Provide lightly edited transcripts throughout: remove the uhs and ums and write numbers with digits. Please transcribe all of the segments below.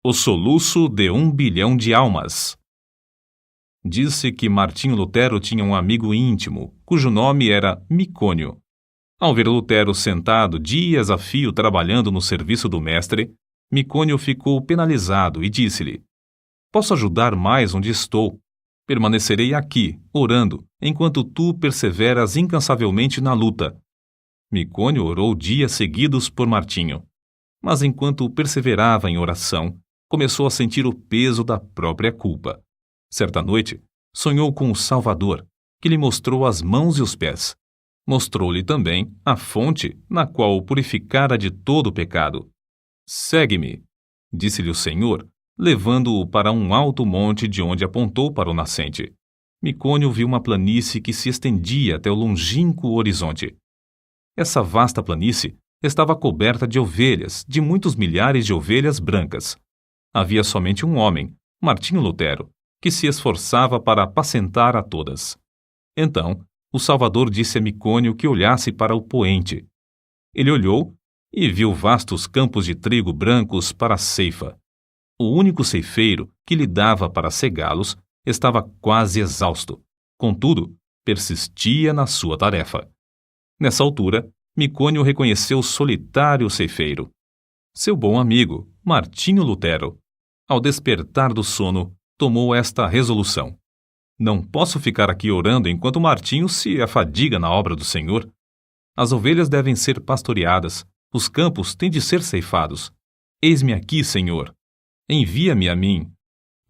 O soluço de 1 bilhão de almas. Disse que Martinho Lutero tinha um amigo íntimo, cujo nome era Micônio. Ao ver Lutero sentado dias a fio trabalhando no serviço do mestre, Micônio ficou penalizado e disse-lhe: "Posso ajudar mais onde estou. Permanecerei aqui, orando, enquanto tu perseveras incansavelmente na luta." Micônio orou dias seguidos por Martinho. Mas enquanto perseverava em oração, começou a sentir o peso da própria culpa. Certa noite, sonhou com o Salvador, que lhe mostrou as mãos e os pés. Mostrou-lhe também a fonte na qual o purificara de todo o pecado. "Segue-me", disse-lhe o Senhor, levando-o para um alto monte de onde apontou para o nascente. Micônio viu uma planície que se estendia até o longínquo horizonte. Essa vasta planície estava coberta de ovelhas, de muitos milhares de ovelhas brancas. Havia somente um homem, Martinho Lutero, que se esforçava para apacentar a todas. Então, o Salvador disse a Micônio que olhasse para o poente. Ele olhou e viu vastos campos de trigo brancos para a ceifa. O único ceifeiro que lhe dava para cegá-los estava quase exausto. Contudo, persistia na sua tarefa. Nessa altura, Micônio reconheceu o solitário ceifeiro, seu bom amigo, Martinho Lutero. Ao despertar do sono, tomou esta resolução: "Não posso ficar aqui orando enquanto Martinho se afadiga na obra do Senhor. As ovelhas devem ser pastoreadas, os campos têm de ser ceifados. Eis-me aqui, Senhor. Envia-me a mim."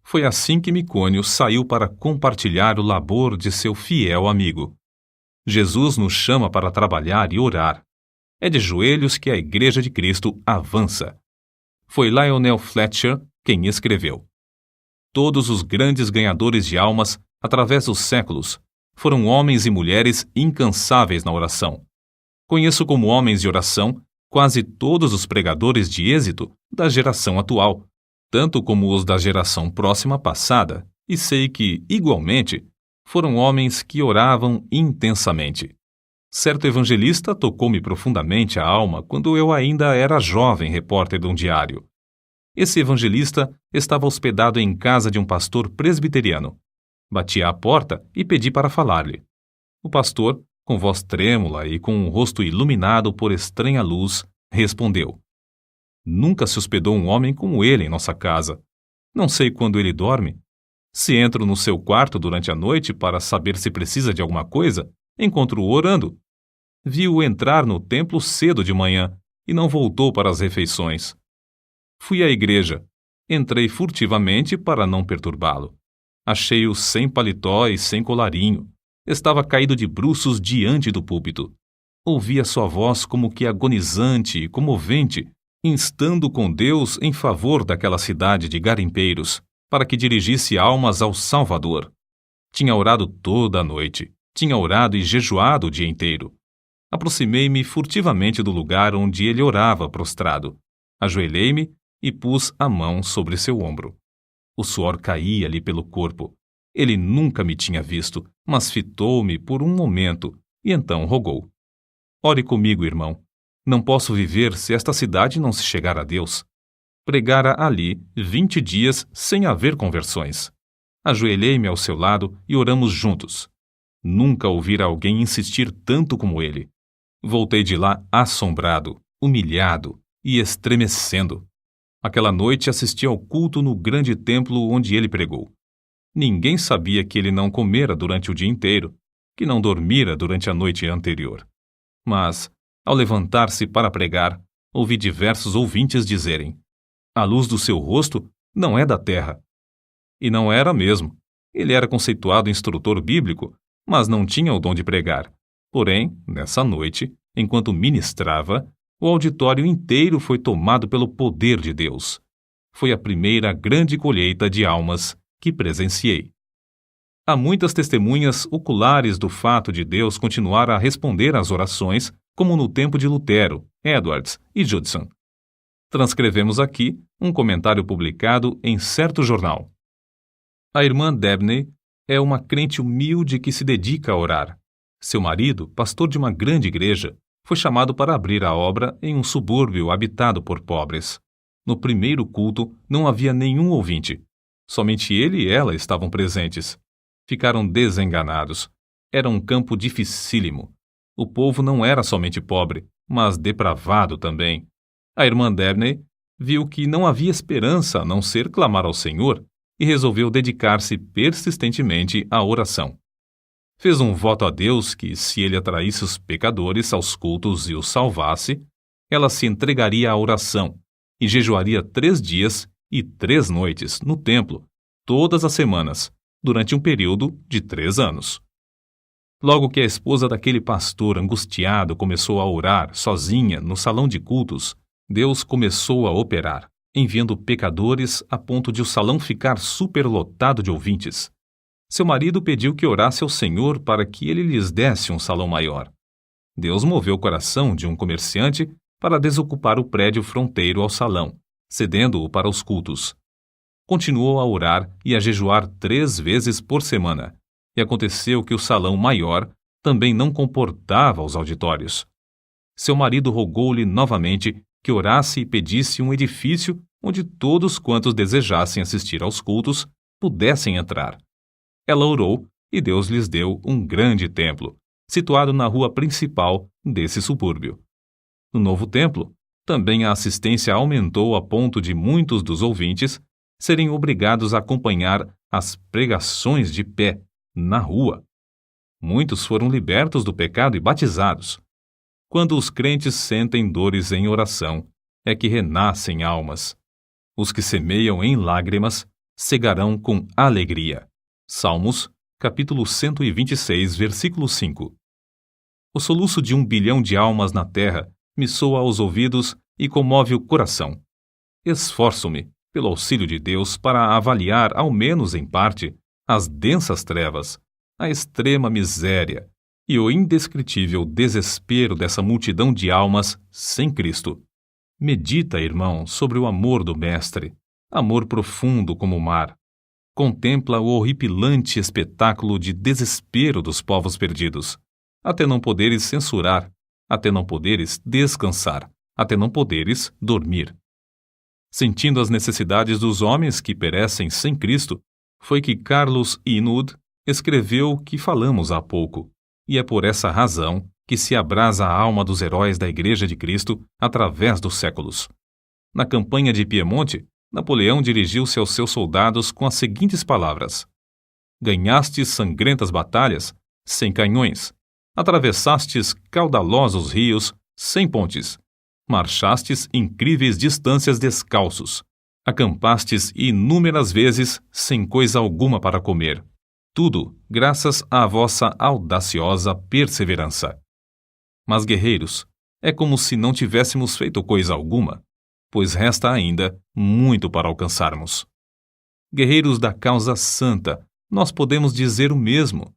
Foi assim que Micônio saiu para compartilhar o labor de seu fiel amigo. Jesus nos chama para trabalhar e orar. É de joelhos que a Igreja de Cristo avança. Foi Lionel Fletcher quem escreveu: "Todos os grandes ganhadores de almas, através dos séculos, foram homens e mulheres incansáveis na oração. Conheço como homens de oração quase todos os pregadores de êxito da geração atual, tanto como os da geração próxima passada, e sei que, igualmente, foram homens que oravam intensamente. Certo evangelista tocou-me profundamente a alma quando eu ainda era jovem repórter de um diário. Esse evangelista estava hospedado em casa de um pastor presbiteriano. Bati à porta e pedi para falar-lhe. O pastor, com voz trêmula e com um rosto iluminado por estranha luz, respondeu: "Nunca se hospedou um homem como ele em nossa casa. Não sei quando ele dorme. Se entro no seu quarto durante a noite para saber se precisa de alguma coisa, encontro-o orando. Vi-o entrar no templo cedo de manhã e não voltou para as refeições. Fui à igreja. Entrei furtivamente para não perturbá-lo. Achei-o sem paletó e sem colarinho. Estava caído de bruços diante do púlpito. Ouvi a sua voz como que agonizante e comovente, instando com Deus em favor daquela cidade de garimpeiros, para que dirigisse almas ao Salvador. Tinha orado toda a noite. Tinha orado e jejuado o dia inteiro. Aproximei-me furtivamente do lugar onde ele orava prostrado. Ajoelhei-me e pus a mão sobre seu ombro. O suor caía-lhe pelo corpo. Ele nunca me tinha visto, mas fitou-me por um momento e então rogou: "Ore comigo, irmão. Não posso viver se esta cidade não se chegar a Deus." Pregara ali 20 dias sem haver conversões. Ajoelhei-me ao seu lado e oramos juntos. Nunca ouvira alguém insistir tanto como ele. Voltei de lá assombrado, humilhado e estremecendo. Aquela noite assisti ao culto no grande templo onde ele pregou. Ninguém sabia que ele não comera durante o dia inteiro, que não dormira durante a noite anterior. Mas, ao levantar-se para pregar, ouvi diversos ouvintes dizerem: "A luz do seu rosto não é da terra." E não era mesmo. Ele era conceituado instrutor bíblico, mas não tinha o dom de pregar. Porém, nessa noite, enquanto ministrava, o auditório inteiro foi tomado pelo poder de Deus. Foi a primeira grande colheita de almas que presenciei. Há muitas testemunhas oculares do fato de Deus continuar a responder às orações, como no tempo de Lutero, Edwards e Judson. Transcrevemos aqui um comentário publicado em certo jornal. A irmã Dabney é uma crente humilde que se dedica a orar. Seu marido, pastor de uma grande igreja, foi chamado para abrir a obra em um subúrbio habitado por pobres. No primeiro culto não havia nenhum ouvinte. Somente ele e ela estavam presentes. Ficaram desenganados. Era um campo dificílimo. O povo não era somente pobre, mas depravado também. A irmã Dabney viu que não havia esperança a não ser clamar ao Senhor e resolveu dedicar-se persistentemente à oração. Fez um voto a Deus que, se ele atraísse os pecadores aos cultos e os salvasse, ela se entregaria à oração e jejuaria 3 dias e 3 noites no templo, todas as semanas, durante um período de 3 anos. Logo que a esposa daquele pastor angustiado começou a orar sozinha no salão de cultos, Deus começou a operar, enviando pecadores a ponto de o salão ficar superlotado de ouvintes. Seu marido pediu que orasse ao Senhor para que ele lhes desse um salão maior. Deus moveu o coração de um comerciante para desocupar o prédio fronteiro ao salão, cedendo-o para os cultos. Continuou a orar e a jejuar 3 vezes por semana, e aconteceu que o salão maior também não comportava os auditórios. Seu marido rogou-lhe novamente que orasse e pedisse um edifício onde todos quantos desejassem assistir aos cultos pudessem entrar. Ela orou e Deus lhes deu um grande templo, situado na rua principal desse subúrbio. No novo templo, também a assistência aumentou a ponto de muitos dos ouvintes serem obrigados a acompanhar as pregações de pé, na rua. Muitos foram libertos do pecado e batizados. Quando os crentes sentem dores em oração, é que renascem almas. Os que semeiam em lágrimas cegarão com alegria. Salmos, capítulo 126, versículo 5. O soluço de 1 bilhão de almas na terra me soa aos ouvidos e comove o coração. Esforço-me, pelo auxílio de Deus, para avaliar, ao menos em parte, as densas trevas, a extrema miséria e o indescritível desespero dessa multidão de almas sem Cristo. Medita, irmão, sobre o amor do Mestre, amor profundo como o mar. Contempla o horripilante espetáculo de desespero dos povos perdidos, até não poderes censurar, até não poderes descansar, até não poderes dormir. Sentindo as necessidades dos homens que perecem sem Cristo, foi que Carlos Inwood escreveu o que falamos há pouco, e é por essa razão que se abrasa a alma dos heróis da Igreja de Cristo através dos séculos. Na campanha de Piemonte, Napoleão dirigiu-se aos seus soldados com as seguintes palavras: ganhastes sangrentas batalhas sem canhões, atravessastes caudalosos rios sem pontes, marchastes incríveis distâncias descalços, acampastes inúmeras vezes sem coisa alguma para comer. Tudo graças à vossa audaciosa perseverança. Mas, guerreiros, é como se não tivéssemos feito coisa alguma, pois resta ainda muito para alcançarmos. Guerreiros da causa santa, nós podemos dizer o mesmo.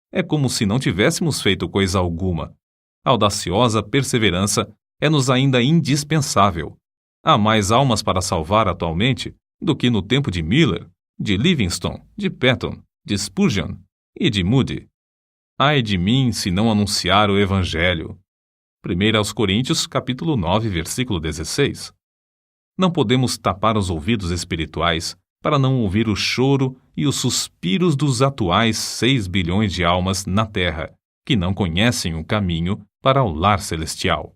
É como se não tivéssemos feito coisa alguma. A audaciosa perseverança é-nos ainda indispensável. Há mais almas para salvar atualmente do que no tempo de Miller, de Livingstone, de Patton, de Spurgeon e de Moody. Ai de mim se não anunciar o Evangelho. 1 Coríntios, capítulo 9, versículo 16. Não podemos tapar os ouvidos espirituais para não ouvir o choro e os suspiros dos atuais 6 bilhões de almas na Terra, que não conhecem o caminho para o lar celestial.